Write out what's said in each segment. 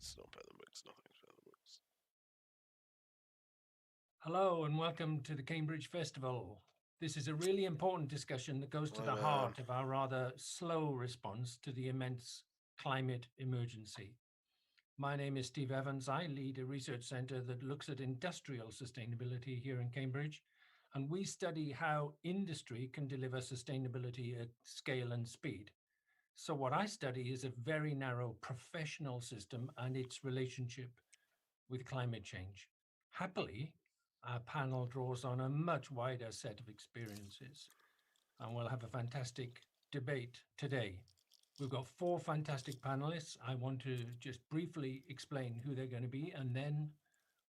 It's not better mix, nothing's better mix. Hello and welcome to the Cambridge Festival. This is a really important discussion that goes to Hi the there. heart of our rather slow response to the immense climate emergency. My name is Steve Evans. I lead a research centre that looks at industrial sustainability here in Cambridge, and we study how industry can deliver sustainability at scale and speed. So, what I study is a very narrow professional system and its relationship with climate change. Happily, our panel draws on a much wider set of experiences, and we'll have a fantastic debate today. We've got four fantastic panelists. I want to just briefly explain who they're going to be, and then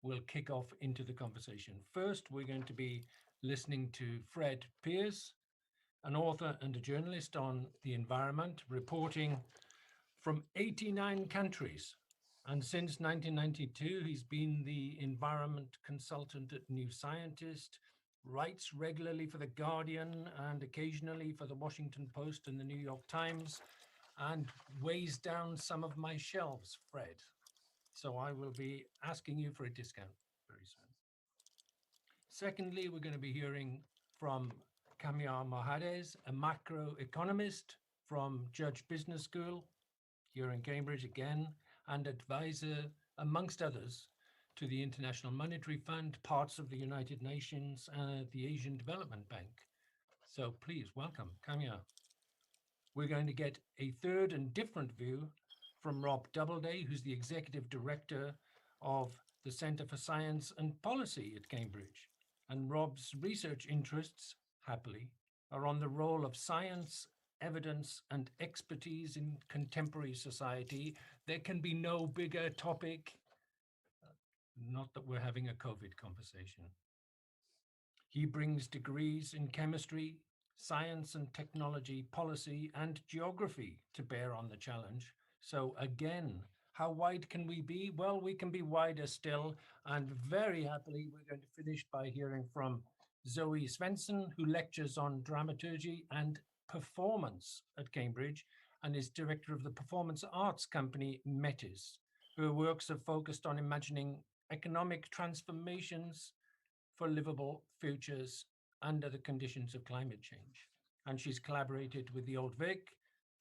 we'll kick off into the conversation. First, we're going to be listening to Fred Pearce, an author and a journalist on the environment, reporting from 89 countries. And since 1992, he's been the environment consultant at New Scientist, writes regularly for The Guardian and occasionally for The Washington Post and The New York Times, and weighs down some of my shelves, Fred. So I will be asking you for a discount very soon. Secondly, we're going to be hearing from Kamya Mohades, a macroeconomist from Judge Business School here in Cambridge again, and advisor, amongst others, to the International Monetary Fund, parts of the United Nations, and the Asian Development Bank. So please welcome Kamya. We're going to get a third and different view from Rob Doubleday, who's the executive director of the Centre for Science and Policy at Cambridge. And Rob's research interests, happily, are on the role of science, evidence, and expertise in contemporary society. There can be no bigger topic. Not that we're having a COVID conversation. He brings degrees in chemistry, science and technology, policy, and geography to bear on the challenge. So, again, how wide can we be? Well, we can be wider still. And very happily, we're going to finish by hearing from Zoe Svensson, who lectures on dramaturgy and performance at Cambridge and is director of the performance arts company Metis. Her works have focused on imagining economic transformations for livable futures under the conditions of climate change. And she's collaborated with the Old Vic,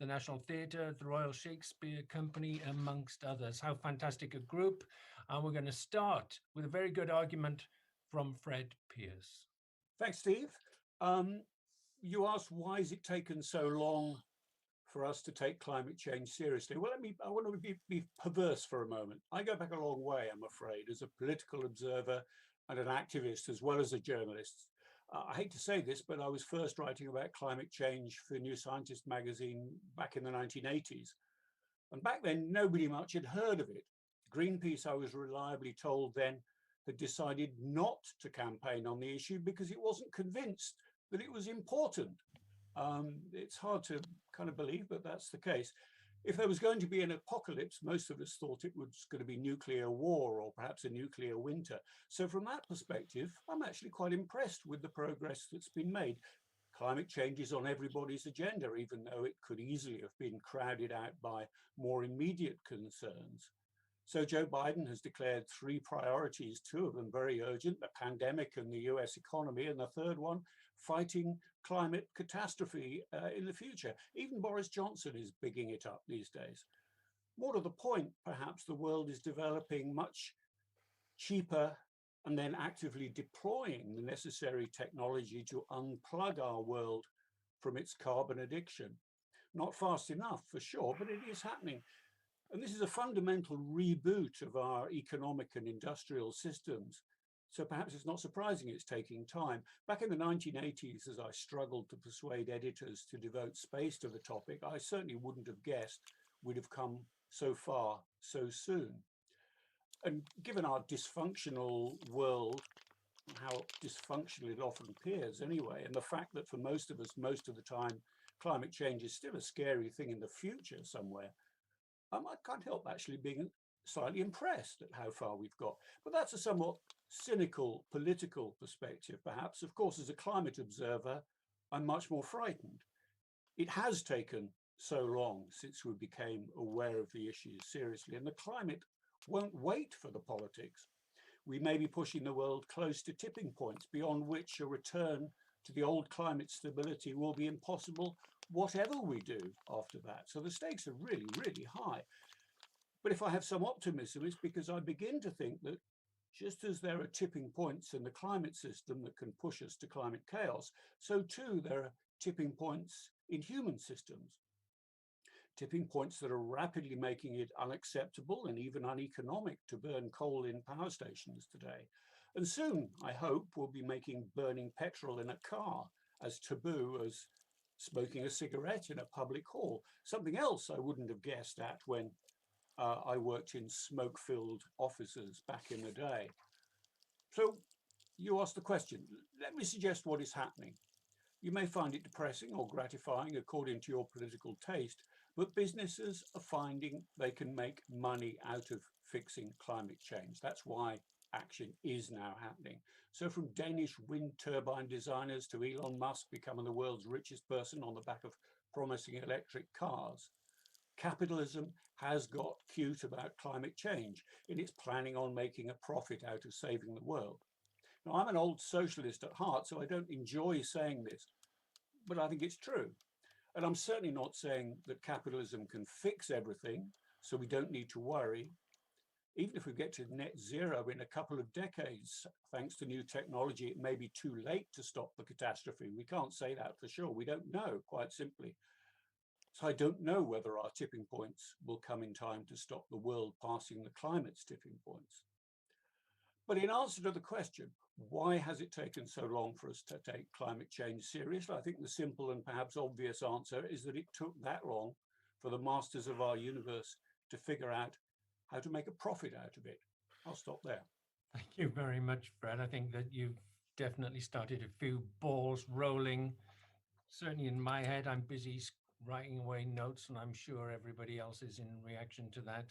the National Theatre, the Royal Shakespeare Company, amongst others. How fantastic a group. And we're going to start with a very good argument from Fred Pearce. Thanks, Steve. You asked, why has it taken so long for us to take climate change seriously? Well, I want to be perverse for a moment. I go back a long way, I'm afraid, as a political observer and an activist, as well as a journalist. I hate to say this, but I was first writing about climate change for New Scientist magazine back in the 1980s. And back then, nobody much had heard of it. Greenpeace, I was reliably told then, had decided not to campaign on the issue because it wasn't convinced that it was important. It's hard to kind of believe, but that's the case. If there was going to be an apocalypse, most of us thought it was going to be nuclear war or perhaps a nuclear winter. So from that perspective, I'm actually quite impressed with the progress that's been made. Climate change is on everybody's agenda, even though it could easily have been crowded out by more immediate concerns. So Joe Biden has declared three priorities, two of them very urgent: the pandemic and the US economy, and the third one, fighting climate catastrophe in the future. Even Boris Johnson is bigging it up these days. More to the point, perhaps the world is developing much cheaper and then actively deploying the necessary technology to unplug our world from its carbon addiction. Not fast enough, for sure, but it is happening. And this is a fundamental reboot of our economic and industrial systems. So perhaps it's not surprising it's taking time. Back in the 1980s, as I struggled to persuade editors to devote space to the topic, I certainly wouldn't have guessed we'd have come so far so soon. And given our dysfunctional world, how dysfunctional it often appears anyway, and the fact that for most of us, most of the time, climate change is still a scary thing in the future somewhere, I can't help actually being slightly impressed at how far we've got. But that's a somewhat cynical political perspective, perhaps. Of course, as a climate observer, I'm much more frightened. It has taken so long since we became aware of the issues seriously, and the climate won't wait for the politics. We may be pushing the world close to tipping points beyond which a return to the old climate stability will be impossible, whatever we do after that. So the stakes are really, really high. But if I have some optimism, it's because I begin to think that just as there are tipping points in the climate system that can push us to climate chaos, so too there are tipping points in human systems. Tipping points that are rapidly making it unacceptable and even uneconomic to burn coal in power stations today. And soon, I hope, we'll be making burning petrol in a car as taboo as smoking a cigarette in a public hall. Something else I wouldn't have guessed at when I worked in smoke-filled offices back in the day. So you asked the question, let me suggest what is happening. You may find it depressing or gratifying according to your political taste, but businesses are finding they can make money out of fixing climate change. That's why action is now happening. So from Danish wind turbine designers to Elon Musk becoming the world's richest person on the back of promising electric cars, capitalism has got cute about climate change and it's planning on making a profit out of saving the world. Now, I'm an old socialist at heart, so I don't enjoy saying this, but I think it's true. And I'm certainly not saying that capitalism can fix everything, so we don't need to worry. Even if we get to net zero in a couple of decades, thanks to new technology, it may be too late to stop the catastrophe. We can't say that for sure. We don't know, quite simply. So I don't know whether our tipping points will come in time to stop the world passing the climate's tipping points. But in answer to the question, why has it taken so long for us to take climate change seriously? I think the simple and perhaps obvious answer is that it took that long for the masters of our universe to figure out how to make a profit out of it. I'll stop there. Thank you very much, Fred. I think that you've definitely started a few balls rolling. Certainly in my head, I'm busy writing away notes, and I'm sure everybody else is in reaction to that.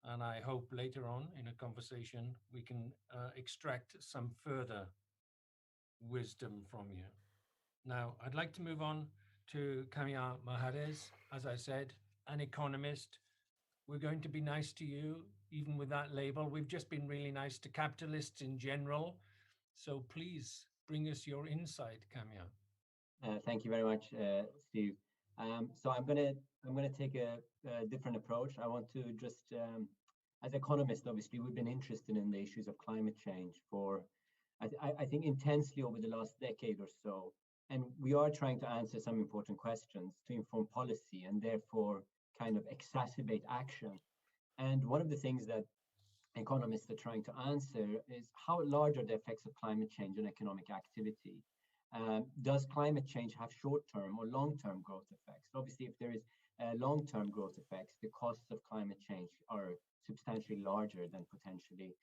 And I hope later on in a conversation, we can extract some further wisdom from you. Now, I'd like to move on to Kamia Mahrez. As I said, an economist. We're going to be nice to you, even with that label. We've just been really nice to capitalists in general. So please bring us your insight, Kamia. Thank you very much, Steve. So I'm gonna take a different approach. I want to just, as economists, obviously, we've been interested in the issues of climate change for, I think, intensely over the last decade or so, and we are trying to answer some important questions to inform policy and therefore kind of exacerbate action. And one of the things that economists are trying to answer is how large are the effects of climate change on economic activity? Does climate change have short-term or long-term growth effects? Obviously, if there is long-term growth effects, the costs of climate change are substantially larger than potentially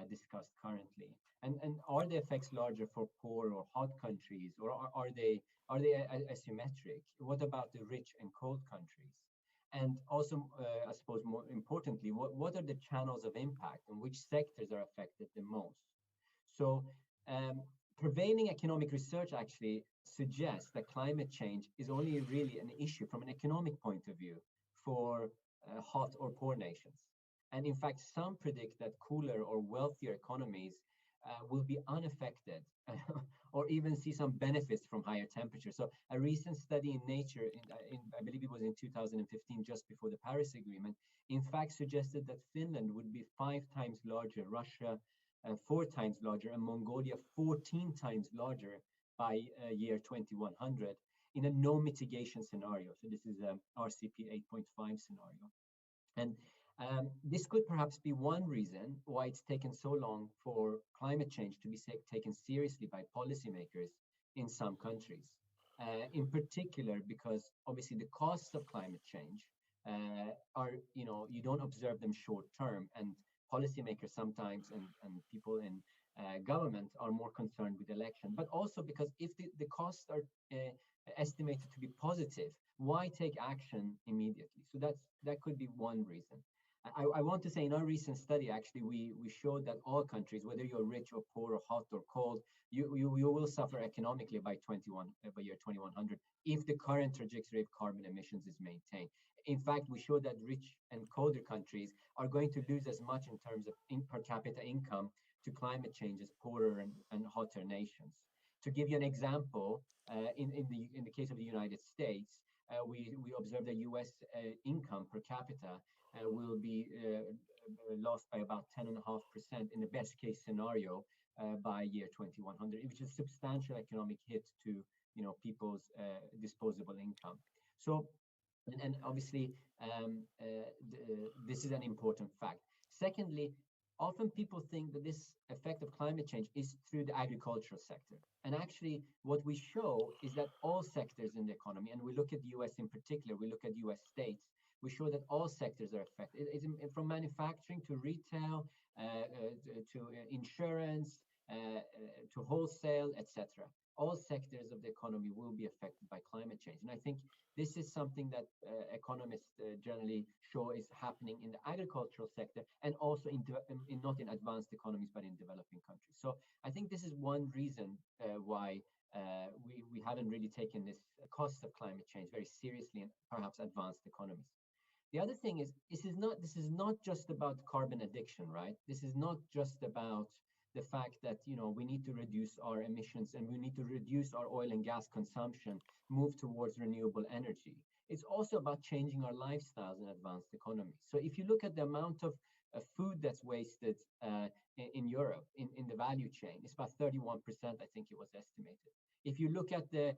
discussed currently. And are the effects larger for poor or hot countries, or are they asymmetric? What about the rich and cold countries? And also, I suppose more importantly, what are the channels of impact and which sectors are affected the most? So prevailing economic research actually suggests that climate change is only really an issue from an economic point of view for hot or poor nations. And in fact, some predict that cooler or wealthier economies will be unaffected or even see some benefits from higher temperatures. So a recent study in Nature, I believe it was in 2015, just before the Paris Agreement, in fact suggested that Finland would be 5 times larger, Russia 4 times larger, and Mongolia 14 times larger by year 2100 in a no mitigation scenario. So this is a RCP 8.5 scenario. And this could perhaps be one reason why it's taken so long for climate change to be taken seriously by policymakers in some countries. In particular, because obviously the costs of climate change are, you don't observe them short term, and policymakers sometimes and people in government are more concerned with election, but also because if the costs are estimated to be positive, why take action immediately? So that could be one reason. I want to say in our recent study, actually, we showed that all countries, whether you're rich or poor or hot or cold, you will suffer economically by year 2100 if the current trajectory of carbon emissions is maintained. In fact, we showed that rich and colder countries are going to lose as much in terms of per capita income to climate change as poorer and hotter nations. To give you an example, in the case of the United States, we observed that U.S. income per capita will be lost by about 10.5% in the best case scenario by year 2100, which is a substantial economic hit to people's disposable income. So, and obviously, this is an important fact. Secondly, often people think that this effect of climate change is through the agricultural sector. And actually, what we show is that all sectors in the economy, and we look at the US in particular, we look at US states, we show that all sectors are affected. It's from manufacturing to retail, to insurance, to wholesale, etc. All sectors of the economy will be affected by climate change. And I think this is something that economists generally show is happening in the agricultural sector and also not in advanced economies, but in developing countries. So I think this is one reason why we haven't really taken this cost of climate change very seriously in perhaps advanced economies. The other thing is, this is not just about carbon addiction, right? This is not just about the fact that we need to reduce our emissions and we need to reduce our oil and gas consumption, move towards renewable energy. It's also about changing our lifestyles in advanced economies. So if you look at the amount of food that's wasted in Europe, in the value chain, it's about 31%, I think it was estimated. If you look at the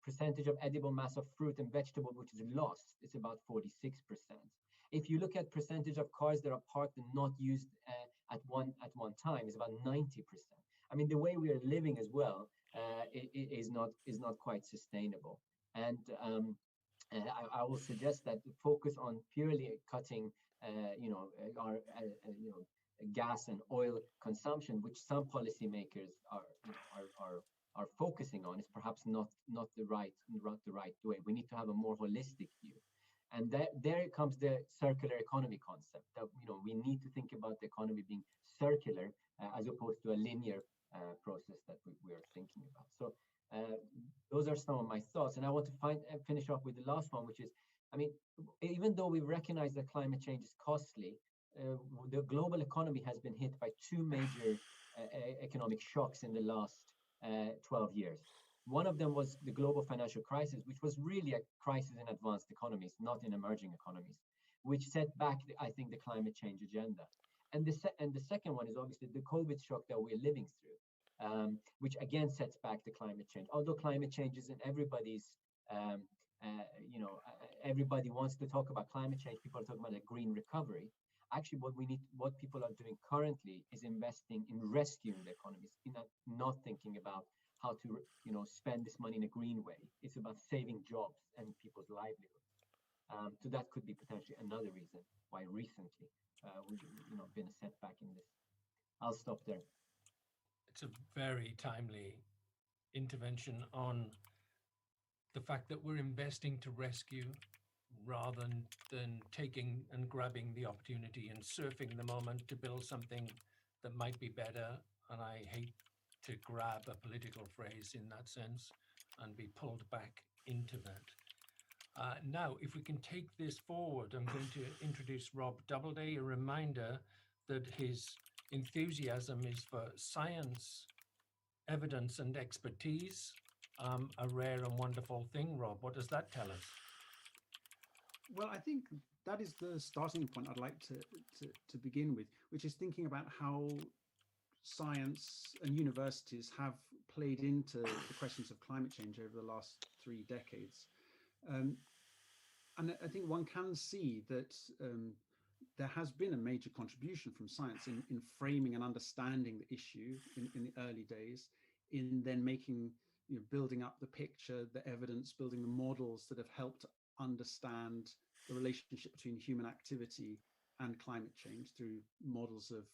percentage of edible mass of fruit and vegetable which is lost, it's about 46%. If you look at percentage of cars that are parked and not used at one time, it's about 90%. I mean, the way we are living as well is not quite sustainable. And I will suggest that the focus on purely cutting, our gas and oil consumption, which some policymakers are focusing on, is perhaps not the right way. We need to have a more holistic view. And there comes the circular economy concept, that we need to think about the economy being circular as opposed to a linear process that we are thinking about. So those are some of my thoughts. And I want to finish off with the last one, which is, I mean, even though we recognize that climate change is costly, the global economy has been hit by two major economic shocks in the last 12 years. One of them was the global financial crisis, which was really a crisis in advanced economies, not in emerging economies, which set back, I think, the climate change agenda. And the second one is obviously the COVID shock that we're living through, which again sets back the climate change. Although climate change is in everybody's, everybody wants to talk about climate change. People are talking about a green recovery. Actually, what people are doing currently is investing in rescuing the economies, not thinking about how to spend this money in a green way. It's about saving jobs and people's livelihoods. So that could be potentially another reason why recently we've been a setback in this. I'll stop there. It's a very timely intervention on the fact that we're investing to rescue rather than taking and grabbing the opportunity and surfing the moment to build something that might be better. And I hate to grab a political phrase in that sense and be pulled back into that. Now, if we can take this forward, I'm going to introduce Rob Doubleday, a reminder that his enthusiasm is for science, evidence, and expertise, a rare and wonderful thing. Rob, what does that tell us? Well, I think that is the starting point I'd like to begin with, which is thinking about how science and universities have played into the questions of climate change over the last 3 decades. And I think one can see that there has been a major contribution from science in framing and understanding the issue in the early days, in then making, building up the picture, the evidence, building the models that have helped understand the relationship between human activity and climate change through models of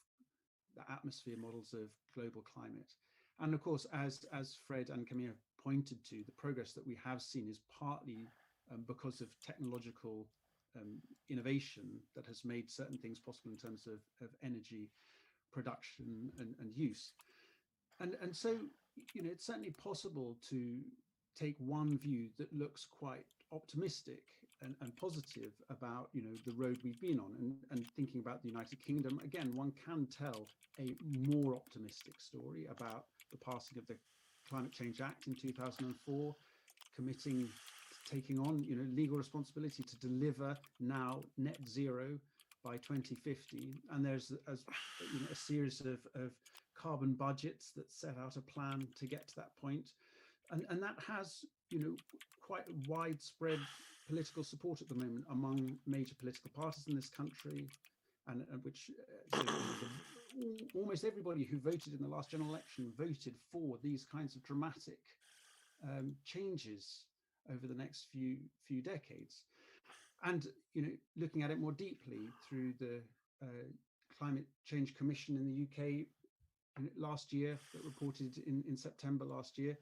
the atmosphere, models of global climate. And of course, as Fred and Camilla pointed to, the progress that we have seen is partly because of technological innovation that has made certain things possible in terms of energy production and use. And so, it's certainly possible to take one view that looks quite optimistic and positive about, the road we've been on. And thinking about the United Kingdom, again, one can tell a more optimistic story about the passing of the Climate Change Act in 2004, committing, taking on, legal responsibility to deliver now net zero by 2050. And there's a series of carbon budgets that set out a plan to get to that point. And that has, quite widespread political support at the moment among major political parties in this country, and which almost everybody who voted in the last general election voted for these kinds of dramatic changes over the next few decades. And looking at it more deeply through the Climate Change Commission in the UK last year, that reported in September last year,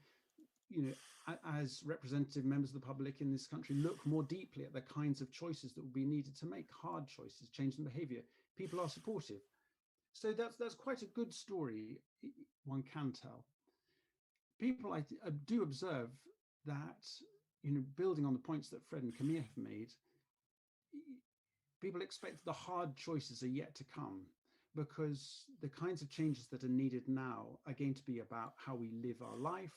as representative members of the public in this country look more deeply at the kinds of choices that will be needed to make hard choices, change in behaviour, people are supportive. So that's quite a good story, one can tell. People I do observe that, building on the points that Fred and Camille have made, people expect the hard choices are yet to come, because the kinds of changes that are needed now are going to be about how we live our life.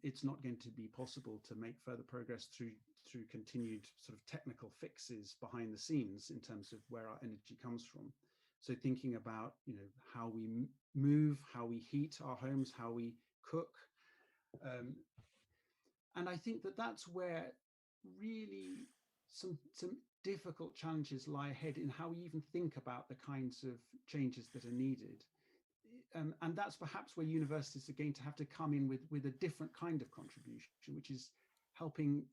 It's not going to be possible to make further progress through continued sort of technical fixes behind the scenes in terms of where our energy comes from. So thinking about, how we move, how we heat our homes, how we cook. And I think that that's where really some difficult challenges lie ahead in how we even think about the kinds of changes that are needed. And that's perhaps where universities are going to have to come in with a different kind of contribution, which is helping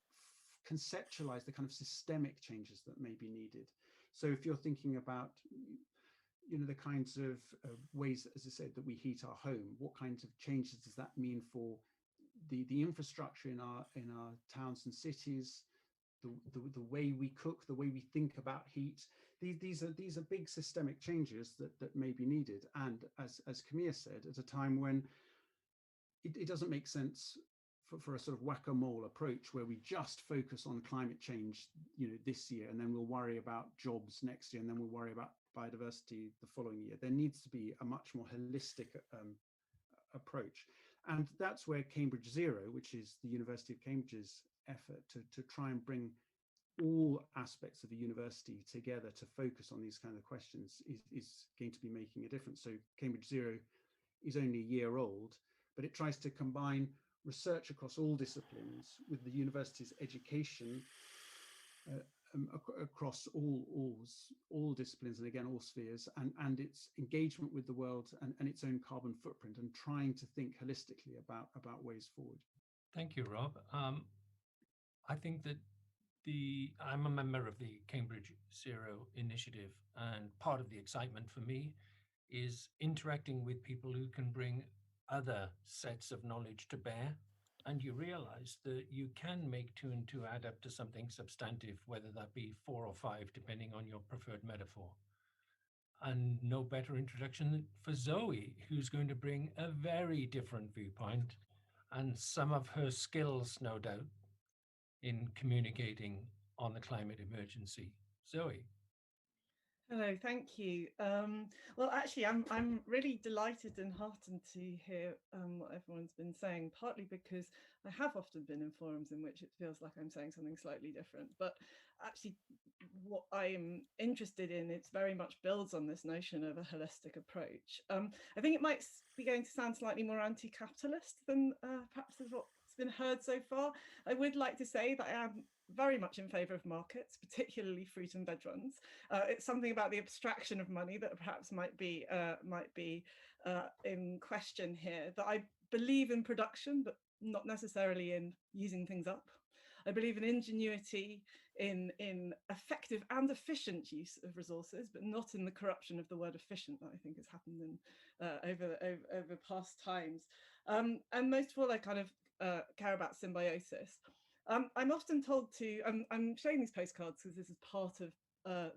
conceptualize the kind of systemic changes that may be needed. So if you're thinking about, the kinds of ways, as I said, that we heat our home, what kinds of changes does that mean for the infrastructure in our towns and cities, the way we cook, the way we think about heat? These are big systemic changes that may be needed. And as Camille said, at a time when it doesn't make sense for a sort of whack-a-mole approach where we just focus on climate change, this year, and then we'll worry about jobs next year, and then we'll worry about biodiversity the following year. There needs to be a much more holistic approach. And that's where Cambridge Zero, which is the University of Cambridge's effort to try and bring all aspects of the university together to focus on these kind of questions, is going to be making a difference. So Cambridge Zero is only a year old, but it tries to combine research across all disciplines with the university's education across all disciplines, and again, all spheres, and its engagement with the world and its own carbon footprint, and trying to think holistically about ways forward. Thank you, Rob. I think that I'm a member of the Cambridge Zero initiative, and part of the excitement for me is interacting with people who can bring other sets of knowledge to bear. And you realize that you can make 2 and 2 add up to something substantive, whether that be 4 or 5, depending on your preferred metaphor. And no better introduction for Zoe, who's going to bring a very different viewpoint and some of her skills, no doubt, in communicating on the climate emergency. Zoe. Hello, thank you. Well, actually, I'm really delighted and heartened to hear what everyone's been saying, partly because I have often been in forums in which it feels like I'm saying something slightly different. But actually, what I'm interested in, it's very much builds on this notion of a holistic approach. I think it might be going to sound slightly more anti-capitalist than perhaps is what's been heard so far. I would like to say that I am very much in favour of markets, particularly fruit and veg ones. It's something about the abstraction of money that perhaps might be in question here. That I believe in production, but not necessarily in using things up. I believe in ingenuity, in effective and efficient use of resources, but not in the corruption of the word efficient that I think has happened in over past times. And most of all, I kind of care about symbiosis. I'm often told to, I'm showing these postcards because this is part of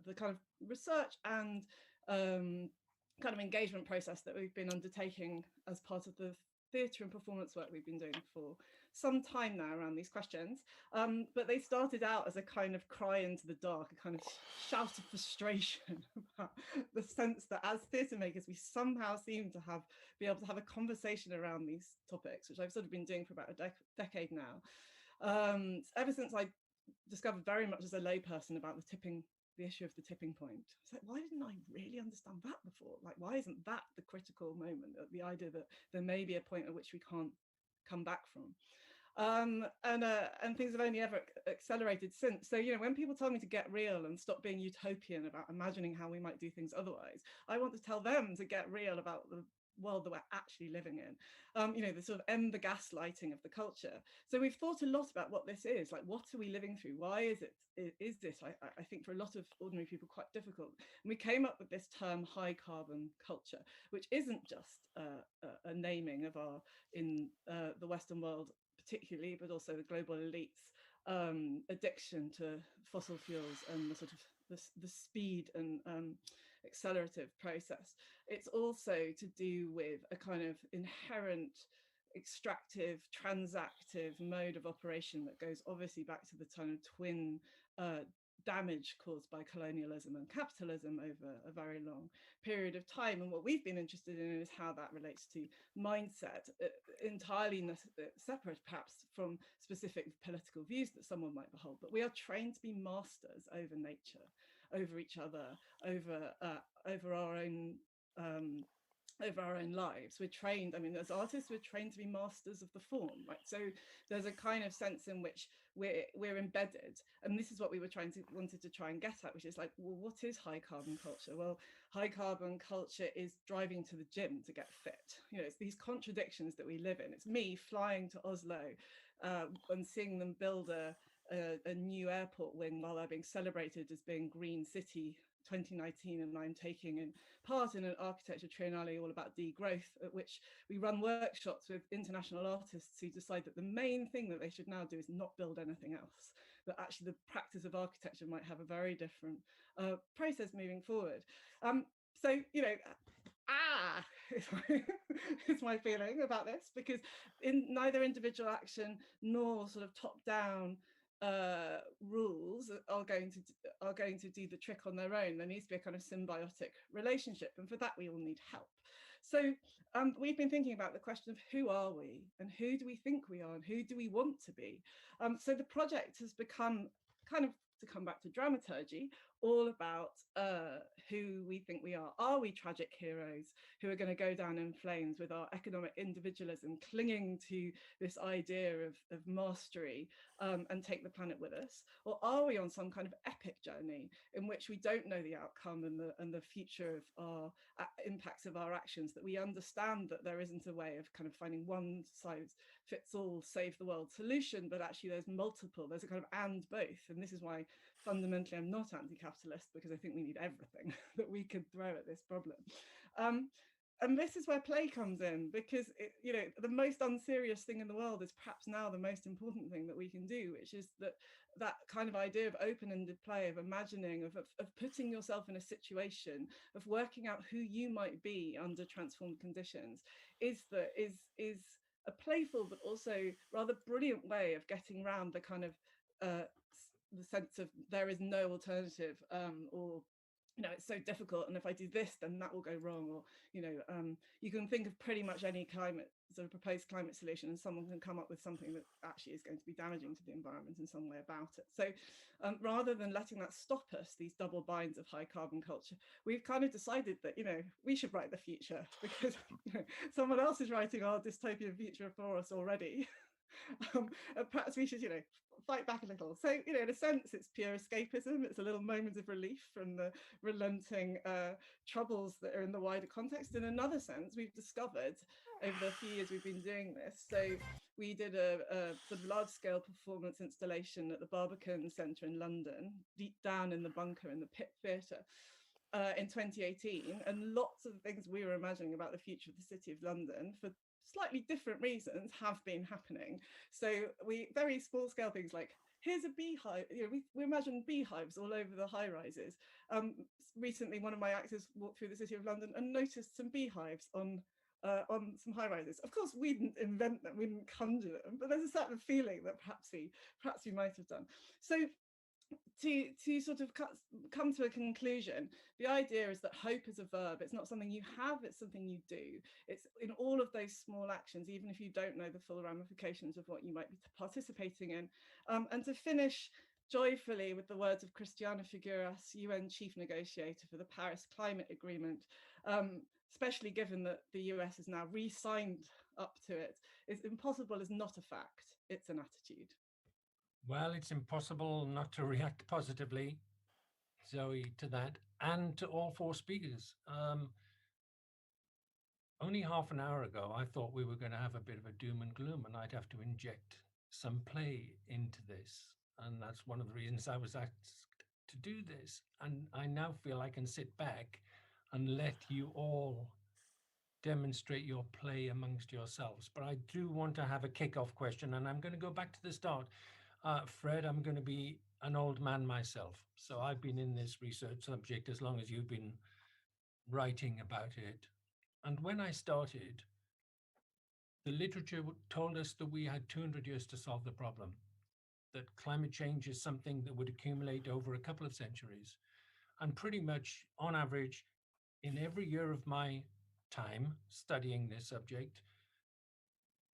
the kind of research and kind of engagement process that we've been undertaking as part of the theatre and performance work we've been doing for some time now around these questions. But they started out as a kind of cry into the dark, a kind of shout of frustration about the sense that as theatre makers, we somehow seem to be able to have a conversation around these topics, which I've sort of been doing for about a decade now. Ever since I discovered very much as a layperson about the issue of the tipping point. It's like, why didn't I really understand that before? Like, why isn't that the critical moment? The idea that there may be a point at which we can't come back from. And things have only ever accelerated since. So, you know, when people tell me to get real and stop being utopian about imagining how we might do things otherwise, I want to tell them to get real about the world that we're actually living in, you know, the sort of end the gaslighting of the culture. So we've thought a lot about what this is, like, what are we living through? Why is this, I think, for a lot of ordinary people quite difficult. And we came up with this term high carbon culture, which isn't just a naming of our, in the Western world particularly, but also the global elites' addiction to fossil fuels and the sort of the speed and accelerative process. It's also to do with a kind of inherent extractive, transactive mode of operation that goes obviously back to the kind of twin damage caused by colonialism and capitalism over a very long period of time. And what we've been interested in is how that relates to mindset, entirely separate perhaps from specific political views that someone might behold. But we are trained to be masters over nature, over each other, over our own lives. We're trained, I mean, as artists, we're trained to be masters of the form, right? So there's a kind of sense in which we're embedded, and this is what we wanted to try and get at, which is like, well, what is high carbon culture? Well, high carbon culture is driving to the gym to get fit. You know, it's these contradictions that we live in. It's me flying to Oslo and seeing them build a new airport wing while they're being celebrated as being Green City 2019, and I'm taking part in an architecture triennale all about degrowth, at which we run workshops with international artists who decide that the main thing that they should now do is not build anything else, that actually the practice of architecture might have a very different process moving forward. So, you know, is my feeling about this, because in neither individual action nor sort of top-down rules are going to do the trick on their own. There needs to be a kind of symbiotic relationship, and for that we all need help. So we've been thinking about the question of who are we, and who do we think we are, and who do we want to be. So the project has become kind of, to come back to dramaturgy, all about who we think we are. Are we tragic heroes who are going to go down in flames with our economic individualism, clinging to this idea of mastery and take the planet with us? Or are we on some kind of epic journey in which we don't know the outcome and the future of our impacts of our actions, that we understand that there isn't a way of kind of finding one size fits all, save the world solution, but actually there's multiple, there's a kind of and both. And this is why fundamentally I'm not anti-capitalist, because I think we need everything that we could throw at this problem. And this is where play comes in, because you know, the most unserious thing in the world is perhaps now the most important thing that we can do, which is that kind of idea of open-ended play, of imagining, of putting yourself in a situation, of working out who you might be under transformed conditions, is a playful but also rather brilliant way of getting around the kind of the sense of there is no alternative, or you know, it's so difficult, and if I do this then that will go wrong, or you know, you can think of pretty much any proposed climate solution and someone can come up with something that actually is going to be damaging to the environment in some way about it. So rather than letting that stop us, these double binds of high carbon culture, we've kind of decided that, you know, we should write the future, because you know, someone else is writing our dystopian future for us already. Perhaps we should, you know, fight back a little. So, you know, in a sense, it's pure escapism. It's a little moment of relief from the relenting troubles that are in the wider context. In another sense, we've discovered over the few years we've been doing this. So we did a sort of large-scale performance installation at the Barbican Centre in London, deep down in the bunker in the Pit Theatre, in 2018, and lots of things we were imagining about the future of the City of London for slightly different reasons, have been happening. So very small scale things like, here's a beehive. We imagine beehives all over the high rises. Recently, one of my actors walked through the City of London and noticed some beehives on some high rises. Of course, we didn't invent them, we didn't conjure them, but there's a certain feeling that perhaps we might have done. So to sort of come to a conclusion, the idea is that hope is a verb. It's not something you have, it's something you do. It's in all of those small actions, even if you don't know the full ramifications of what you might be participating in. And to finish joyfully with the words of Christiana Figueras, UN Chief Negotiator for the Paris Climate Agreement, especially given that the US is now re-signed up to it, is impossible is not a fact, it's an attitude. Well, it's impossible not to react positively, Zoe, to that, and to all four speakers. Only half an hour ago, I thought we were going to have a bit of a doom and gloom, and I'd have to inject some play into this. And that's one of the reasons I was asked to do this. And I now feel I can sit back and let you all demonstrate your play amongst yourselves. But I do want to have a kickoff question, and I'm going to go back to the start. Fred, I'm going to be an old man myself. So I've been in this research subject as long as you've been writing about it. And when I started, the literature told us that we had 200 years to solve the problem, that climate change is something that would accumulate over a couple of centuries. And pretty much on average, in every year of my time studying this subject,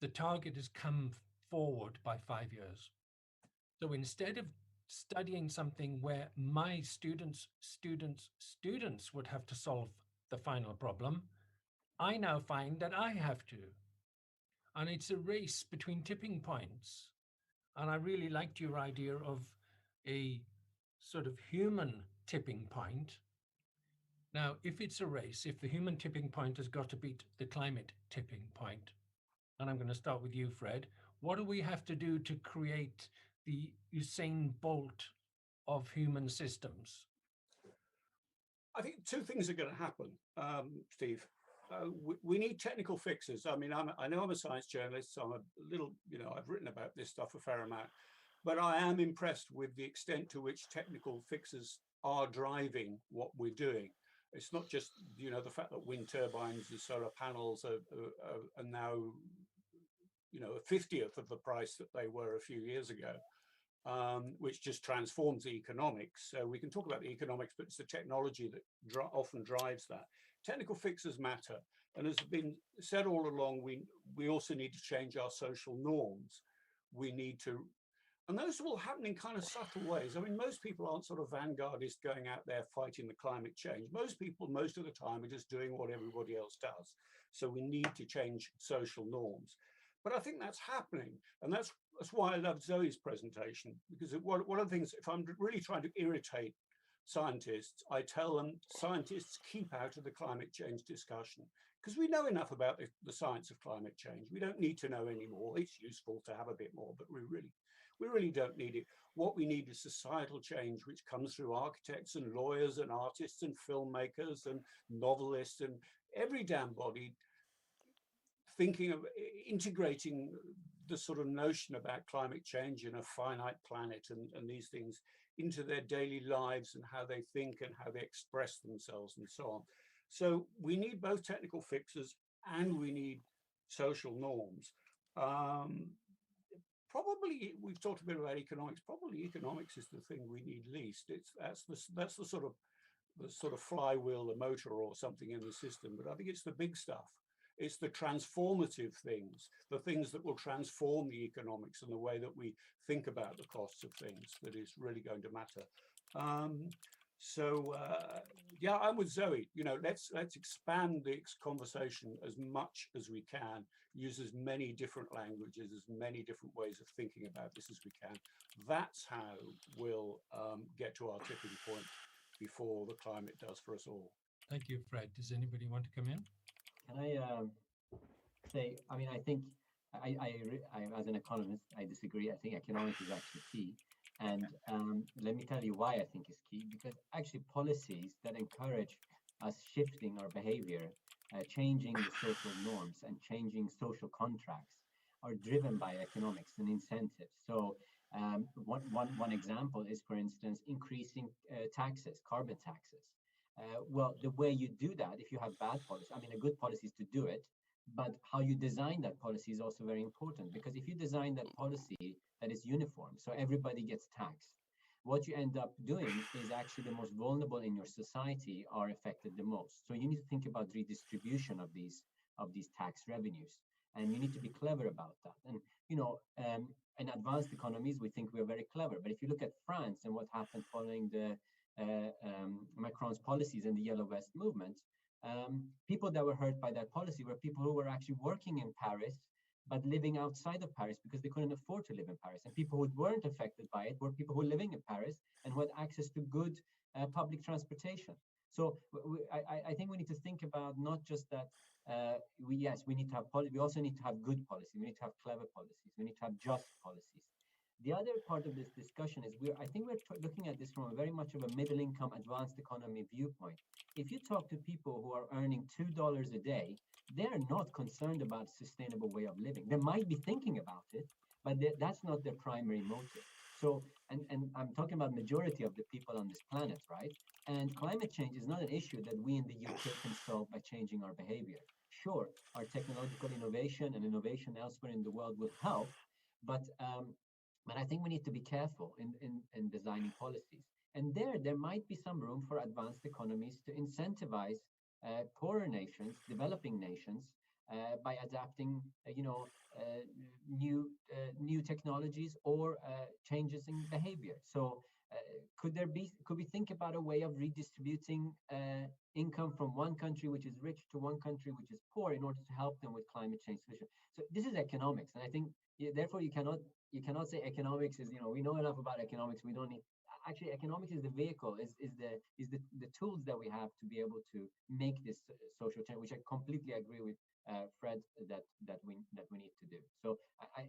the target has come forward by 5 years. So instead of studying something where my students would have to solve the final problem, I now find that I have to. And it's a race between tipping points. And I really liked your idea of a sort of human tipping point. Now, if it's a race, if the human tipping point has got to beat the climate tipping point, and I'm going to start with you, Fred, what do we have to do to create the Usain Bolt of human systems? I think two things are going to happen, Steve. We need technical fixes. I mean, I know I'm a science journalist, so I'm a little, I've written about this stuff a fair amount, but I am impressed with the extent to which technical fixes are driving what we're doing. It's not just, the fact that wind turbines and solar panels are now, a 50th of the price that they were a few years ago. Which just transforms the economics. So we can talk about the economics, but it's the technology that often drives that. Technical fixes matter. And as has been said all along, we also need to change our social norms. We need to, and those will happen in kind of subtle ways. I mean, most people aren't sort of vanguardists going out there fighting the climate change. Most people, most of the time, are just doing what everybody else does. So we need to change social norms. But I think that's happening. And that's why I love Zoe's presentation, because one of the things, if I'm really trying to irritate scientists, I tell them, scientists, keep out of the climate change discussion, because we know enough about the science of climate change. We don't need to know any more. It's useful to have a bit more, but we really don't need it. What we need is societal change, which comes through architects and lawyers and artists and filmmakers and novelists and every damn body thinking of integrating the sort of notion about climate change in a finite planet and these things into their daily lives and how they think and how they express themselves and so on. So we need both technical fixes and we need social norms. Probably, we've talked a bit about economics. Probably economics is the thing we need least. That's the sort of flywheel, the motor or something in the system. But I think it's the big stuff. It's the transformative things, the things that will transform the economics and the way that we think about the costs of things that is really going to matter. Yeah, I'm with Zoe. Let's expand the conversation as much as we can, use as many different languages, as many different ways of thinking about this as we can. That's how we'll get to our tipping point before the climate does for us all. Thank you, Fred. Does anybody want to come in? Can I say, I mean, I think I as an economist, I disagree. I think economics is actually key. And let me tell you why I think it's key, because actually policies that encourage us shifting our behavior changing the social norms and changing social contracts are driven by economics and incentives. So one example is, for instance, increasing taxes, carbon taxes. Well, the way you do that, if you have bad policy, I mean, a good policy is to do it, but how you design that policy is also very important, because if you design that policy that is uniform, so everybody gets taxed, what you end up doing is actually the most vulnerable in your society are affected the most. So you need to think about redistribution of these tax revenues, and you need to be clever about that. And in advanced economies, we think we're very clever, but if you look at France and what happened following the Macron's policies and the Yellow Vest movement, people that were hurt by that policy were people who were actually working in Paris but living outside of Paris because they couldn't afford to live in Paris. And people who weren't affected by it were people who were living in Paris and who had access to good public transportation. So I think we need to think about not just that we need to have policy. We also need to have good policy. We need to have clever policies. We need to have just policies. The other part of this discussion is I think we're looking at this from a very much of a middle income advanced economy viewpoint. If you talk to people who are earning $2 a day, they're not concerned about a sustainable way of living. They might be thinking about it, but that's not their primary motive. So, and I'm talking about majority of the people on this planet, right? And climate change is not an issue that we in the UK can solve by changing our behavior. Sure, our technological innovation and innovation elsewhere in the world will help, but I think we need to be careful in designing policies. And there might be some room for advanced economies to incentivize poorer nations, developing nations, by adapting, new technologies or changes in behavior. So, could we think about a way of redistributing income from one country which is rich to one country which is poor in order to help them with climate change solution? So this is economics, and I think therefore you cannot say economics is, we know enough about economics. We don't need. Actually, economics is the vehicle, is the tools that we have to be able to make this social change, which I completely agree with Fred that we need to do. So,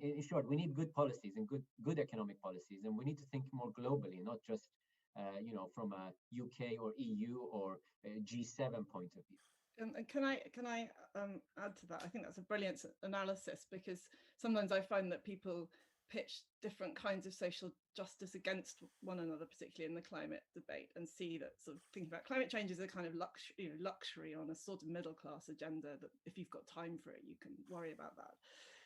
in short, we need good policies and good economic policies, and we need to think more globally, not just from a UK or EU or G7 point of view. And can I add to that? I think that's a brilliant analysis, because sometimes I find that people pitch different kinds of social justice against one another, particularly in the climate debate, and see that sort of thinking about climate change is a kind of luxury on a sort of middle class agenda, that if you've got time for it, you can worry about that.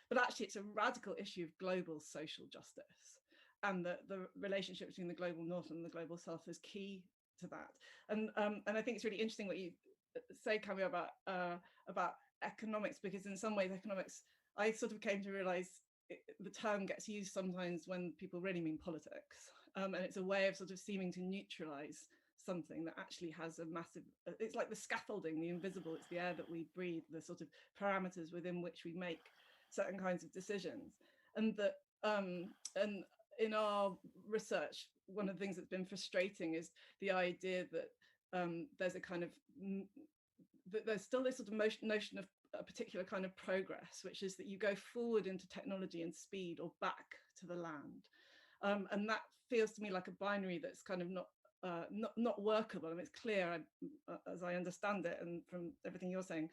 But actually, it's a radical issue of global social justice, and the relationship between the global north and the global south is key to that. And I think it's really interesting what you say, Camille, about economics, because in some ways economics, I sort of came to realize the term gets used sometimes when people really mean politics, and it's a way of sort of seeming to neutralize something that actually has a massive, it's like the scaffolding, the invisible, it's the air that we breathe, the sort of parameters within which we make certain kinds of decisions. And that and in our research, one of the things that's been frustrating is the idea that there's a kind of that there's still this sort of notion of a particular kind of progress, which is that you go forward into technology and speed or back to the land, and that feels to me like a binary that's kind of not workable. I mean, it's clear, as I understand it, and from everything you're saying,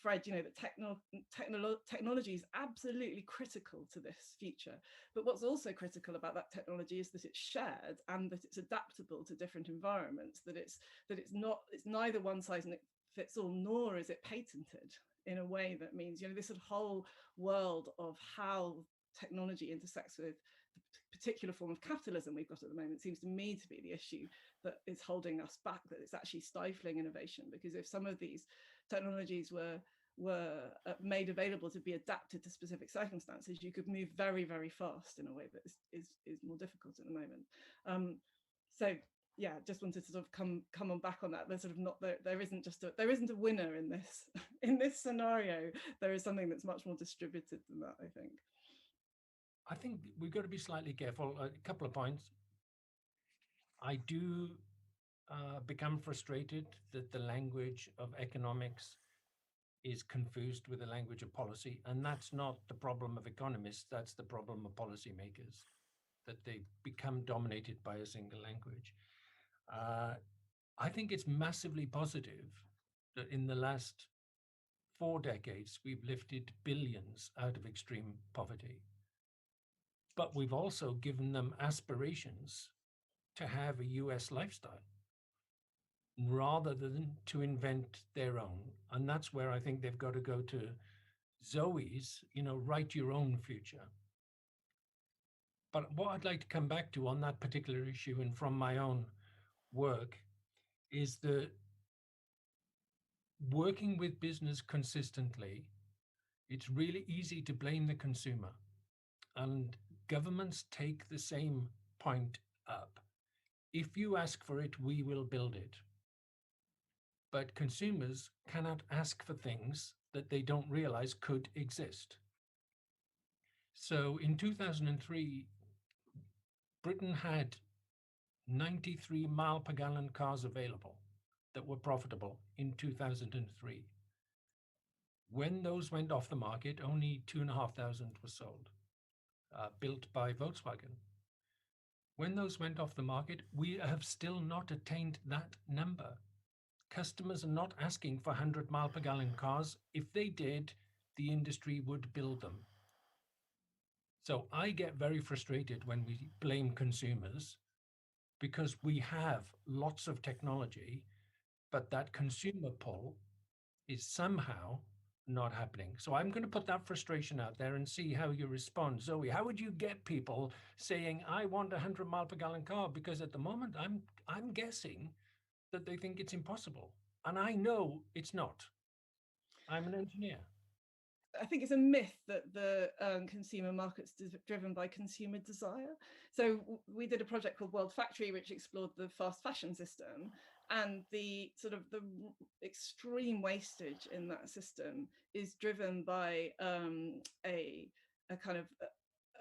Fred, that technology is absolutely critical to this future. But what's also critical about that technology is that it's shared and that it's adaptable to different environments. That it's neither one size fits all, nor is it patented in a way that means, this sort of whole world of how technology intersects with the particular form of capitalism we've got at the moment seems to me to be the issue that is holding us back, that it's actually stifling innovation. Because if some of these technologies were made available to be adapted to specific circumstances, you could move very, very fast in a way that is more difficult at the moment. So yeah, just wanted to sort of come on back on that. There's sort of not there isn't a winner in this scenario. There is something that's much more distributed than that, I think. I think we've got to be slightly careful. A couple of points. I do become frustrated that the language of economics is confused with the language of policy, and that's not the problem of economists, that's the problem of policymakers, that they become dominated by a single language. I think it's massively positive that in the last 4 decades, we've lifted billions out of extreme poverty. But we've also given them aspirations to have a US lifestyle rather than to invent their own. And that's where I think they've got to go to Zoe's, write your own future. But what I'd like to come back to on that particular issue and from my own work is that working with business consistently, it's really easy to blame the consumer. And governments take the same point up. If you ask for it, we will build it. But consumers cannot ask for things that they don't realize could exist. So in 2003, Britain had 93 mile per gallon cars available that were profitable in 2003. When those went off the market, only 2,500 were sold, built by Volkswagen. When those went off the market, we have still not attained that number. Customers are not asking for 100 mile per gallon cars. If they did, the industry would build them. So I get very frustrated when we blame consumers because we have lots of technology, but that consumer pull is somehow not happening. So I'm going to put that frustration out there and see how you respond. Zoe, how would you get people saying, I want a 100 mile per gallon car? Because at the moment, I'm guessing that they think it's impossible. And I know it's not. I'm an engineer. I think it's a myth that the consumer market's driven by consumer desire. So we did a project called World Factory, which explored the fast fashion system, and the sort of the extreme wastage in that system is driven by a kind of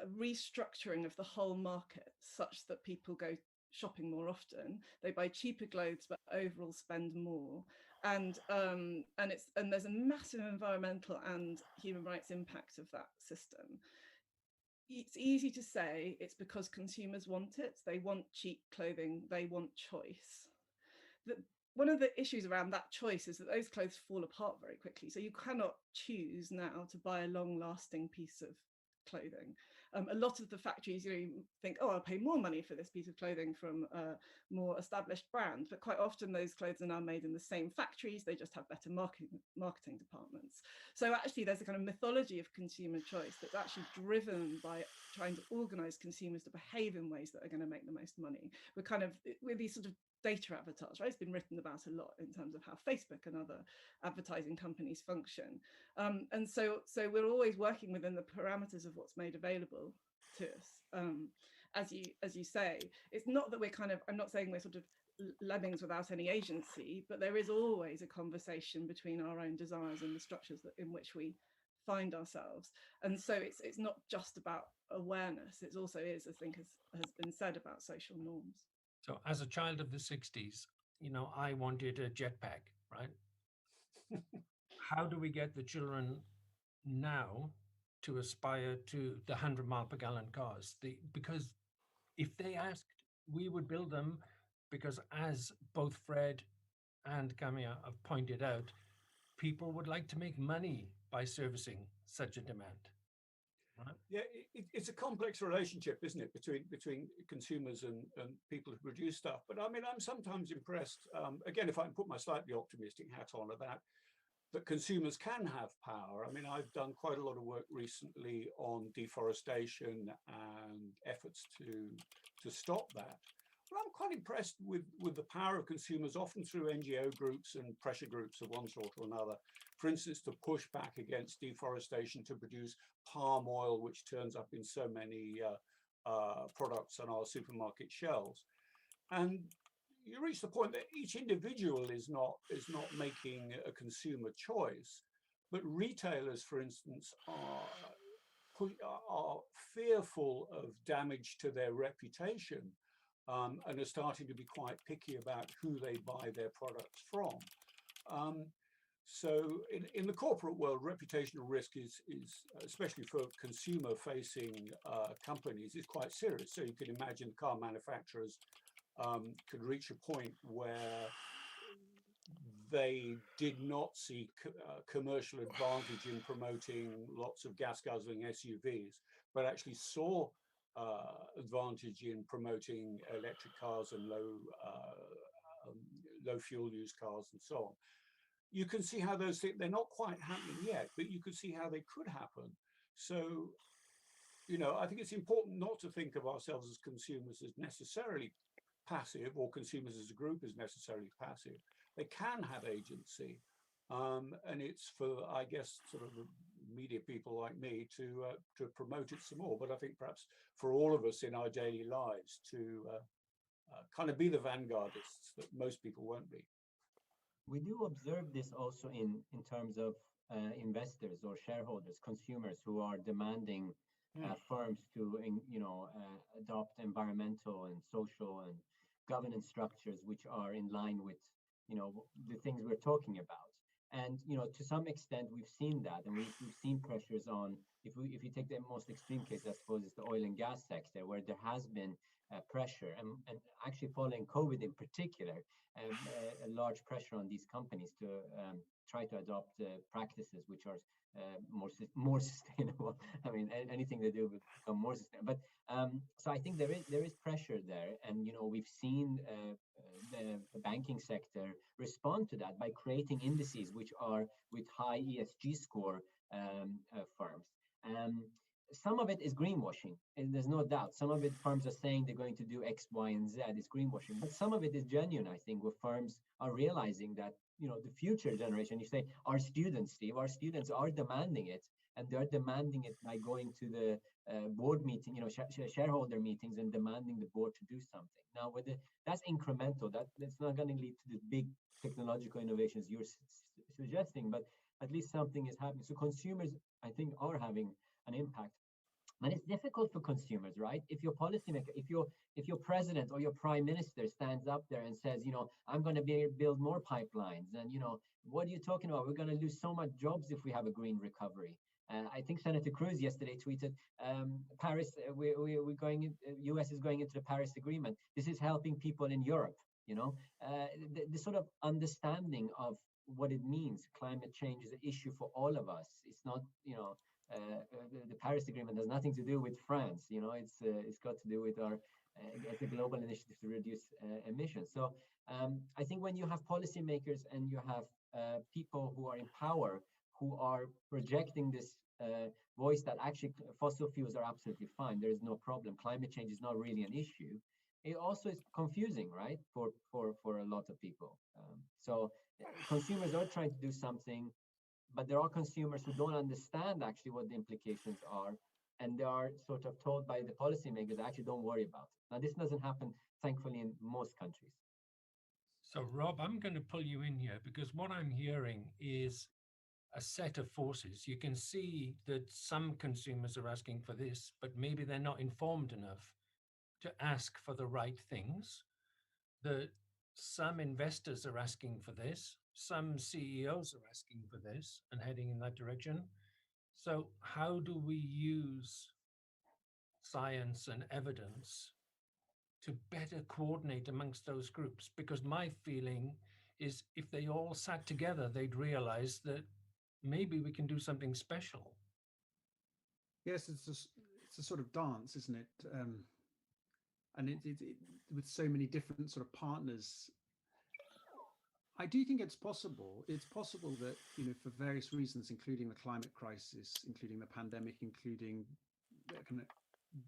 a restructuring of the whole market such that people go shopping more often, they buy cheaper clothes but overall spend more, and there's a massive environmental and human rights impact of that system. It's easy to say it's because consumers want it, they want cheap clothing, they want choice. One of the issues around that choice is that those clothes fall apart very quickly, so you cannot choose now to buy a long-lasting piece of clothing. A lot of the factories, think, oh, I'll pay more money for this piece of clothing from a more established brand, but quite often those clothes are now made in the same factories, they just have better marketing departments. So actually there's a kind of mythology of consumer choice that's actually driven by trying to organize consumers to behave in ways that are going to make the most money. We're these sort of data avatars, right? It's been written about a lot in terms of how Facebook and other advertising companies function. And so we're always working within the parameters of what's made available to us. As you say, it's not that I'm not saying we're sort of lemmings without any agency, but there is always a conversation between our own desires and the structures in which we find ourselves. And so it's not just about awareness, it also is, I think, has been said, about social norms. So as a child of the 60s, I wanted a jetpack, right? How do we get the children now to aspire to the 100 mile per gallon cars? Because if they asked, we would build them, because as both Fred and Camilla have pointed out, people would like to make money by servicing such a demand. Right? Yeah, it's a complex relationship, isn't it, between consumers and people who produce stuff. But I mean, I'm sometimes impressed, again, if I can put my slightly optimistic hat on, about that consumers can have power. I mean, I've done quite a lot of work recently on deforestation and efforts to stop that. But I'm quite impressed with the power of consumers, often through NGO groups and pressure groups of one sort or another. For instance, to push back against deforestation to produce palm oil, which turns up in so many products on our supermarket shelves. And you reach the point that each individual is not making a consumer choice, but retailers, for instance, are fearful of damage to their reputation, and are starting to be quite picky about who they buy their products from. So in the corporate world, reputational risk is especially for consumer-facing companies, is quite serious. So you can imagine car manufacturers could reach a point where they did not see commercial advantage in promoting lots of gas guzzling SUVs, but actually saw advantage in promoting electric cars and low fuel use cars and so on. You can see how those things, they're not quite happening yet, but you can see how they could happen. So, you know, I think it's important not to think of ourselves as consumers as necessarily passive, or consumers as a group as necessarily passive. They can have agency, and it's for, I guess, sort of media people like me to promote it some more. But I think perhaps for all of us in our daily lives to kind of be the vanguardists that most people won't be. We do observe this also in terms of investors or shareholders, consumers who are demanding firms to, adopt environmental and social and governance structures which are in line with, the things we're talking about. And to some extent, we've seen that, and we've seen pressures on. If you take the most extreme case, I suppose it's the oil and gas sector, where there has been pressure, and actually following COVID in particular, a large pressure on these companies to try to adopt practices which are more sustainable. I mean, anything they do will become more sustainable. But so I think there is pressure there, and we've seen the banking sector respond to that by creating indices which are with high ESG score firms. Some of it is greenwashing, and there's no doubt. Some of it, firms are saying they're going to do X, Y, and Z. It's greenwashing, but some of it is genuine. I think where firms are realizing that the future generation. You say our students, Steve, our students are demanding it, and they're demanding it by going to the board meeting, shareholder meetings, and demanding the board to do something. Now, that's incremental. That's not going to lead to the big technological innovations you're suggesting, but at least something is happening. So consumers, I think, are having an impact. And it's difficult for consumers, right? If your policymaker, if your president or your prime minister stands up there and says, I'm going to build more pipelines, and what are you talking about? We're going to lose so much jobs if we have a green recovery. I think Senator Cruz yesterday tweeted, Paris, we're going. U.S. is going into the Paris Agreement. This is helping people in Europe. The sort of understanding of what it means. Climate change is an issue for all of us. It's not, the Paris Agreement has nothing to do with France. It's got to do with our the global initiative to reduce emissions. So I think when you have policymakers and you have people who are in power who are projecting this voice that actually fossil fuels are absolutely fine, there is no problem, climate change is not really an issue, it also is confusing, right, for a lot of people. So consumers are trying to do something, but there are consumers who don't understand actually what the implications are, and they are sort of told by the policymakers, actually don't worry about it. Now, this doesn't happen, thankfully, in most countries. So, Rob, I'm going to pull you in here because what I'm hearing is a set of forces. You can see that some consumers are asking for this, but maybe they're not informed enough to ask for the right things. That some investors are asking for this, some CEOs are asking for this and heading in that direction. So how do we use science and evidence to better coordinate amongst those groups? Because my feeling is if they all sat together, they'd realize that maybe we can do something special. Yes, it's a sort of dance, isn't it? And it with so many different sort of partners. I do think it's possible. It's possible that, for various reasons, including the climate crisis, including the pandemic, including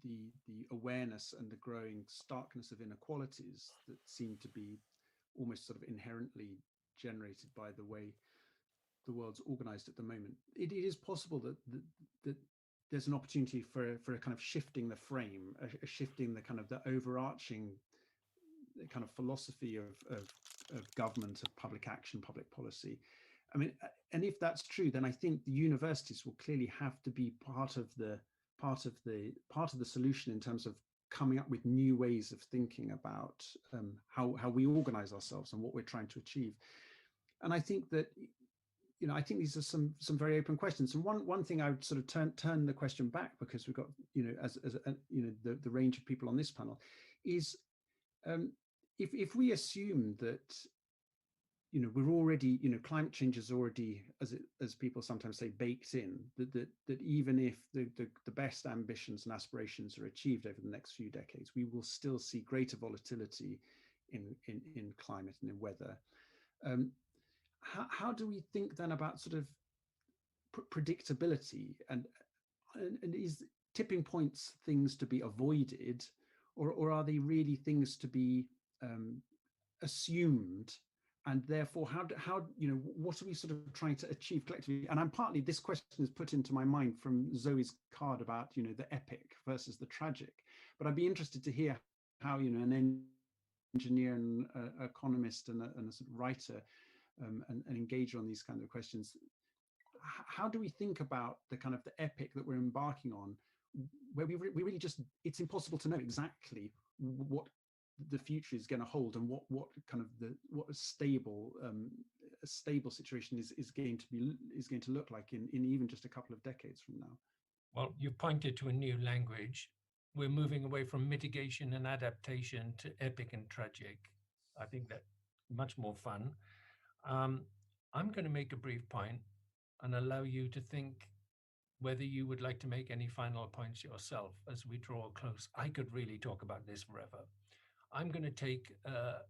the awareness and the growing starkness of inequalities that seem to be almost sort of inherently generated by the way the world's organized at the moment. It is possible that there's an opportunity for a kind of shifting the frame, a shifting the kind of the overarching kind of philosophy of government, of public action, public policy. I mean, and if that's true, then I think the universities will clearly have to be part of the solution in terms of coming up with new ways of thinking about how we organize ourselves and what we're trying to achieve. And I think that, I think these are some very open questions. And one thing I would sort of turn the question back, because we've got, as the range of people on this panel, is if we assume that we're already, climate change is already, as people sometimes say, baked in. That even if the best ambitions and aspirations are achieved over the next few decades, we will still see greater volatility in climate and in weather. How do we think then about sort of predictability, and is tipping points things to be avoided, or are they really things to be assumed? And therefore, how what are we sort of trying to achieve collectively? And I'm partly, this question is put into my mind from Zoe's card about the epic versus the tragic. But I'd be interested to hear how an engineer and economist and a sort of writer and engager on these kind of questions. How do we think about the kind of the epic that we're embarking on, where we really just, it's impossible to know exactly what the future is going to hold, and what kind of what a stable situation is going to look like in even just a couple of decades from now. Well, you've pointed to a new language. We're moving away from mitigation and adaptation to epic and tragic. I think that's much more fun. I'm going to make a brief point and allow you to think whether you would like to make any final points yourself as we draw close. I could really talk about this forever. I'm going to take a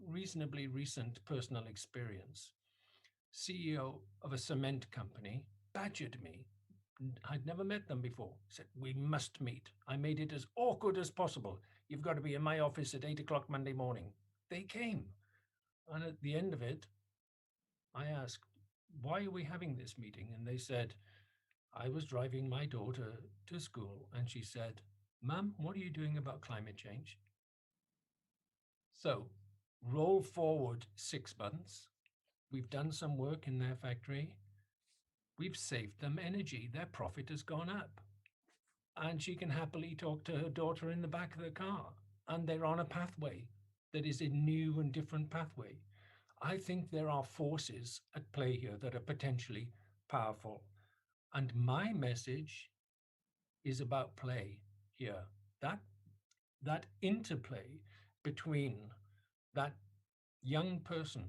reasonably recent personal experience. CEO of a cement company badgered me. I'd never met them before. Said, we must meet. I made it as awkward as possible. You've got to be in my office at 8 o'clock Monday morning. They came. And at the end of it, I asked, why are we having this meeting? And they said, I was driving my daughter to school and she said, Mum, what are you doing about climate change? So roll forward 6 months. We've done some work in their factory. We've saved them energy. Their profit has gone up. And she can happily talk to her daughter in the back of the car. And they're on a pathway that is a new and different pathway. I think there are forces at play here that are potentially powerful. And my message is about play here. That interplay between that young person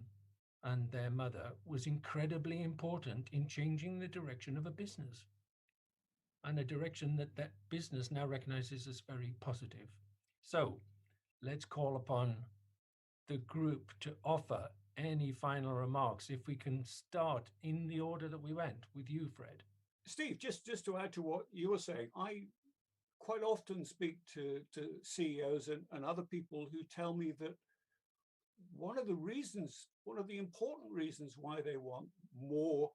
and their mother was incredibly important in changing the direction of a business, and a direction that business now recognizes as very positive. So let's call upon the group to offer any final remarks, if we can start in the order that we went with you, Fred. Steve, just to add to what you were saying, I quite often speak to CEOs and other people who tell me that one of the important reasons why they want more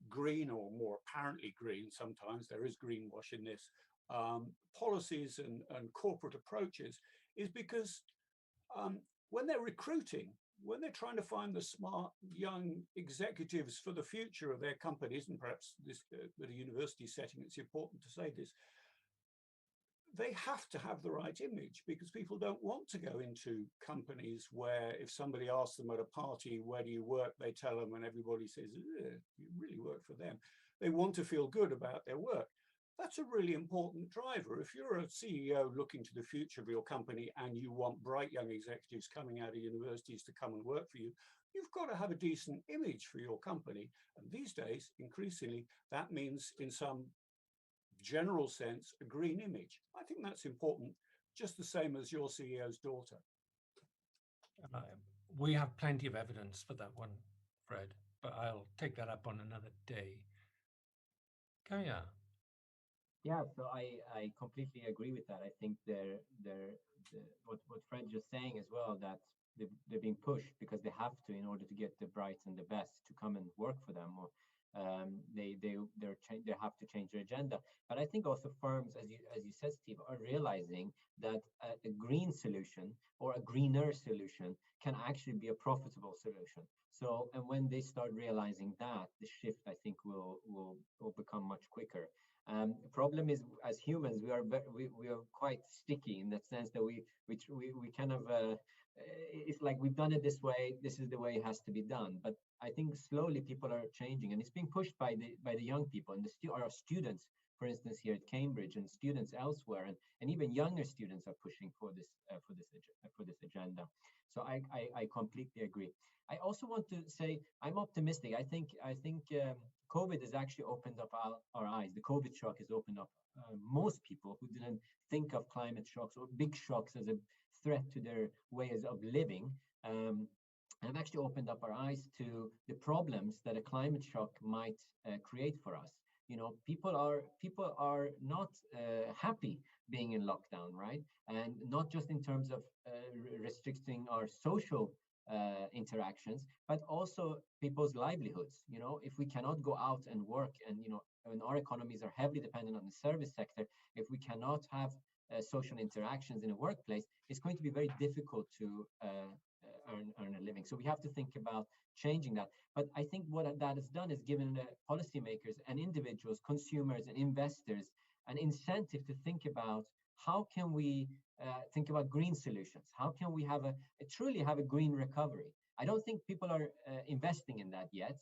green, or more apparently green, sometimes there is greenwash in this, policies and corporate approaches, is because when they're recruiting, when they're trying to find the smart young executives for the future of their companies, and perhaps this with a university setting, it's important to say this, they have to have the right image, because people don't want to go into companies where if somebody asks them at a party, where do you work, they tell them and everybody says, you really work for them. They want to feel good about their work. That's a really important driver. If you're a CEO looking to the future of your company and you want bright young executives coming out of universities to come and work for you, you've got to have a decent image for your company. And these days, increasingly, that means, in some general sense, a green image. I think that's important, just the same as your CEO's daughter. We have plenty of evidence for that one, Fred, but I'll take that up on another day. Kaya. Yeah, so I completely agree with that. I think what Fred just saying as well, that they're being pushed because they have to, in order to get the brights and the best to come and work for them, or they have to change their agenda. But I think also firms, as you said, Steve, are realizing that a green solution or a greener solution can actually be a profitable solution. So, and when they start realizing that, the shift, I think, will become much quicker. The problem is, as humans, we are quite sticky in that sense that we kind of it's like we've done it this way. This is the way it has to be done. But I think slowly people are changing, and it's being pushed by the young people and our students, for instance, here at Cambridge, and students elsewhere, and even younger students are pushing for this agenda. So I completely agree. I also want to say I'm optimistic. I think COVID has actually opened up our eyes. The COVID shock has opened up most people who didn't think of climate shocks or big shocks as a threat to their ways of living. Have actually opened up our eyes to the problems that a climate shock might create for us. You know, people are not happy being in lockdown, right? And not just in terms of restricting our social interactions, but also people's livelihoods. You know, if we cannot go out and work, and when our economies are heavily dependent on the service sector, if we cannot have social interactions in a workplace, it's going to be very difficult to earn a living. So we have to think about changing that. But I think what that has done is given policymakers and individuals, consumers and investors, an incentive to think about how can we think about green solutions? How can we have truly have a green recovery? I don't think people are investing in that yet,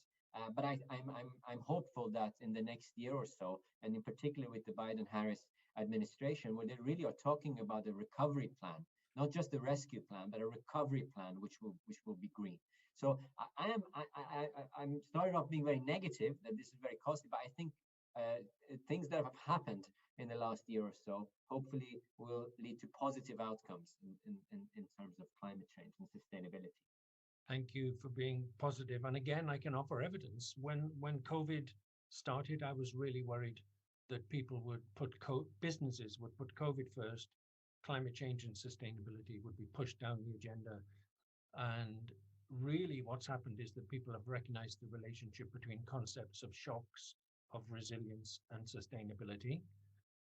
but I'm hopeful that in the next year or so, and in particular with the Biden-Harris administration, where they really are talking about a recovery plan, not just a rescue plan, but a recovery plan which will be green. So I'm started off being very negative that this is very costly, but I think things that have happened in the last year or so hopefully will lead to positive outcomes in terms of climate change and sustainability. Thank you for being positive. And again, I can offer evidence. When COVID started, I was really worried that people would businesses would put COVID first, climate change and sustainability would be pushed down the agenda. And really what's happened is that people have recognized the relationship between concepts of shocks, of resilience and sustainability.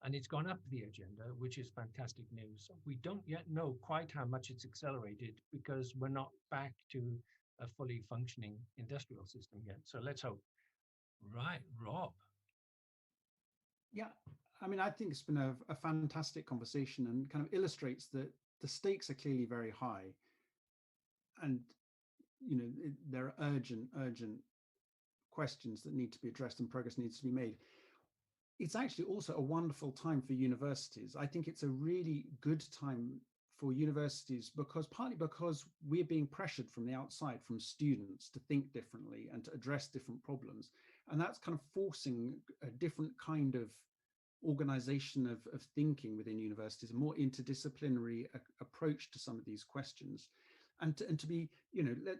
And it's gone up the agenda, which is fantastic news. We don't yet know quite how much it's accelerated because we're not back to a fully functioning industrial system yet. So let's hope. Right, Rob. Yeah, I mean, I think it's been a fantastic conversation and kind of illustrates that the stakes are clearly very high. And, there are urgent questions that need to be addressed and progress needs to be made. It's actually also a wonderful time for universities. I think it's a really good time for universities partly because we're being pressured from the outside, from students, to think differently and to address different problems. And that's kind of forcing a different kind of organization of thinking within universities, a more interdisciplinary approach to some of these questions. And to be,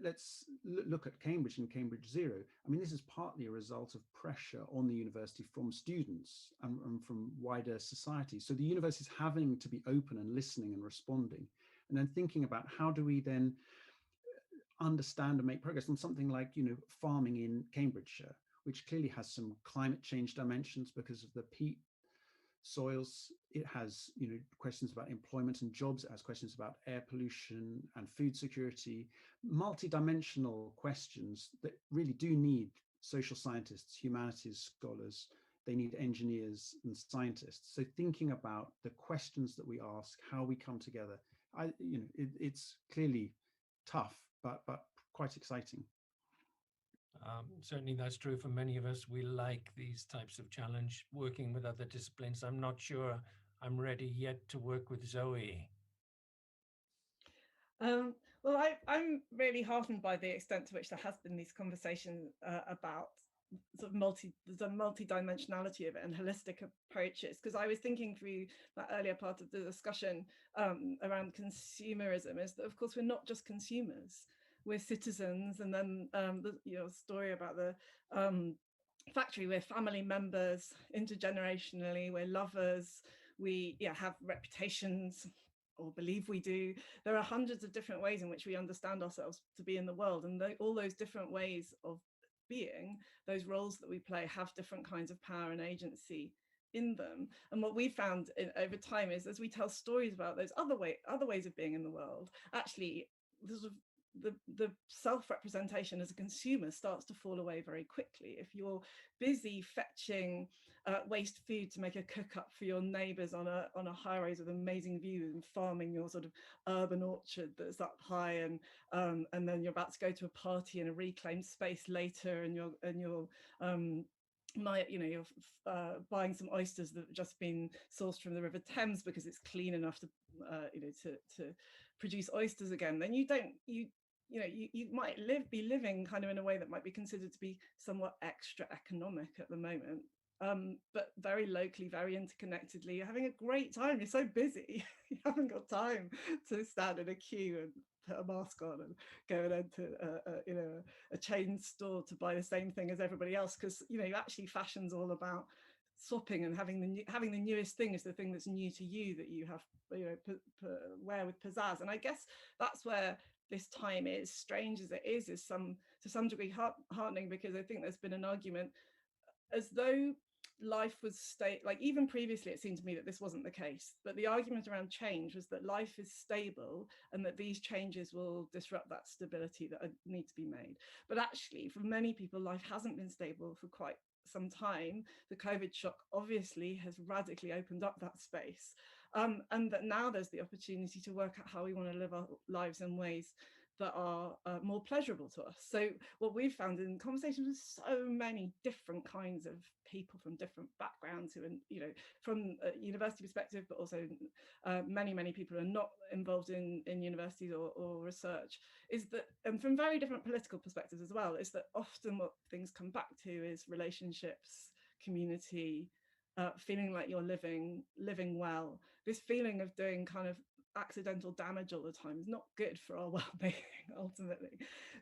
let's look at Cambridge and Cambridge Zero. I mean, this is partly a result of pressure on the university from students and from wider society. So the university is having to be open and listening and responding, and then thinking about how do we then understand and make progress on something like, farming in Cambridgeshire, which clearly has some climate change dimensions because of the peat soils. It has questions about employment and jobs. It has questions about air pollution and food security, multidimensional questions that really do need social scientists, humanities scholars. They need engineers and scientists. So thinking about the questions that we ask, how we come together, it's clearly tough, but quite exciting. Certainly that's true for many of us. We like these types of challenge, working with other disciplines. I'm not sure I'm ready yet to work with Zoe. Well, I'm really heartened by the extent to which there has been these conversations about sort of the multi-dimensionality of it and holistic approaches, because I was thinking through that earlier part of the discussion around consumerism, is that of course we're not just consumers, we're citizens. And then the story about the factory, we're family members, intergenerationally, we're lovers, we have reputations, or believe we do. There are hundreds of different ways in which we understand ourselves to be in the world, and all those different ways of being, those roles that we play, have different kinds of power and agency in them. And what we found over time is, as we tell stories about those other ways of being in the world, actually the self-representation as a consumer starts to fall away very quickly. If you're busy fetching waste food to make a cook-up for your neighbours on a high-rise with amazing views, and farming your sort of urban orchard that's up high, and then you're about to go to a party in a reclaimed space later, and you're buying some oysters that have just been sourced from the River Thames because it's clean enough to produce oysters again, then you might be living kind of in a way that might be considered to be somewhat extra economic at the moment, but very locally, very interconnectedly. You're having a great time. You're so busy, you haven't got time to stand in a queue and put a mask on and go and enter a chain store to buy the same thing as everybody else, because actually fashion's all about swapping and having the newest thing is the thing that's new to you, that you have wear with pizzazz. And I guess that's where this time is, strange as it is to some degree heartening, because I think there's been an argument as though life was like even previously it seemed to me that this wasn't the case, but the argument around change was that life is stable and that these changes will disrupt that stability that need to be made. But actually for many people, life hasn't been stable for quite some time. The COVID shock obviously has radically opened up that space, and that now there's the opportunity to work out how we want to live our lives in ways that are more pleasurable to us. So what we've found in conversations with so many different kinds of people from different backgrounds, who, from a university perspective, but also many people who are not involved in universities or research, is that, and from very different political perspectives as well, is that often what things come back to is relationships, community, feeling like you're living well. This feeling of doing kind of accidental damage all the time is not good for our well-being ultimately.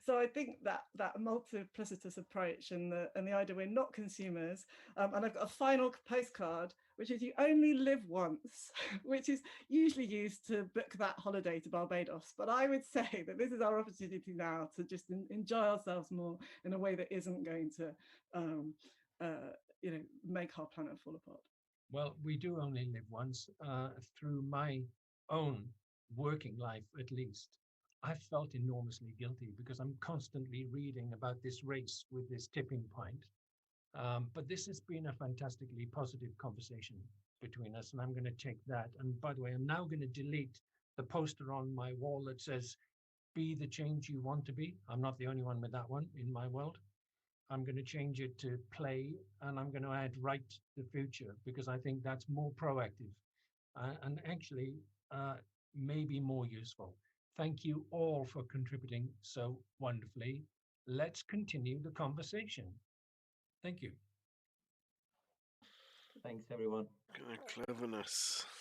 So I think that multiplicitous approach and the idea we're not consumers, and I've got a final postcard, which is you only live once, which is usually used to book that holiday to Barbados. But I would say that this is our opportunity now to just enjoy ourselves more in a way that isn't going to make our planet fall apart. Well, we do only live once. Through my own working life, at least, I've felt enormously guilty because I'm constantly reading about this race with this tipping point. But this has been a fantastically positive conversation between us, and I'm going to take that. And by the way, I'm now going to delete the poster on my wall that says, "Be the change you want to be." I'm not the only one with that one in my world. I'm going to change it to play, and I'm going to add write the future, because I think that's more proactive and actually maybe more useful. Thank you all for contributing so wonderfully. Let's continue the conversation. Thank you. Thanks, everyone. Cleverness.